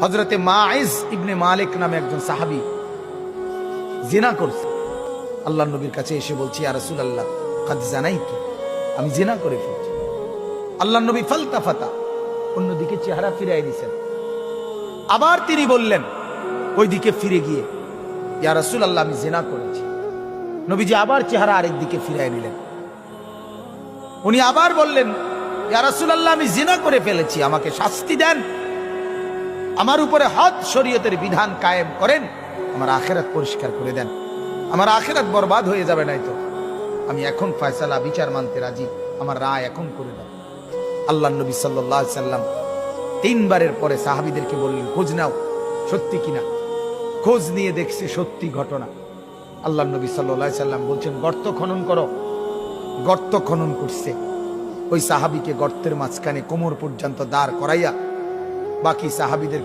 হযরতে মাইজ ইবনে মালিক নামে একজন সাহাবী জিনা করছে। আল্লাহর নবীর কাছে এসে বলছি, ইয়া রাসূলুল্লাহ কাদ জানাইতু, আমি জিনা করে ফেলেছি। আল্লাহর নবী ফালতাফাতা, অন্যদিকে চেহারা ফিরিয়ে দিয়েছেন। আবার তিনি বললেন ওইদিকে ফিরে গিয়ে, ইয়া রাসূলুল্লাহ আমি জিনা করেছি। নবীজি আবার চেহারা আরেক দিকে ফিরিয়ে নিলেন। উনি আবার বললেন, ইয়া রাসূলুল্লাহ আমি জিনা করে ফেলেছি, আমাকে শাস্তি দেন, আমার উপরে হদ শরীয়তের বিধান কায়েম করেন, আমার আখিরাত পরিষ্কার করে দেন, আমার আখিরাত বরবাদ হয়ে যাবে নাই তো। আমি এখন ফয়সালা বিচার মানতে রাজি, আমার রায় এখন করে দেন। আল্লাহর নবী সাল্লাল্লাহু আলাইহি সাল্লাম তিনবারের পরে সাহাবীদেরকে বললেন, খোঁজ নাও সত্যি কিনা। খোঁজ নিয়ে দেখছে সত্যি ঘটনা। আল্লাহর নবী সাল্লাল্লাহু আলাইহি সাল্লাম বলছেন, গর্ত খনন করো। গর্ত খনন করছে। ওই সাহাবীকে গর্তের মাঝখানে কোমর পর্যন্ত দাঁড় করাইয়া বাকি সাহাবীদের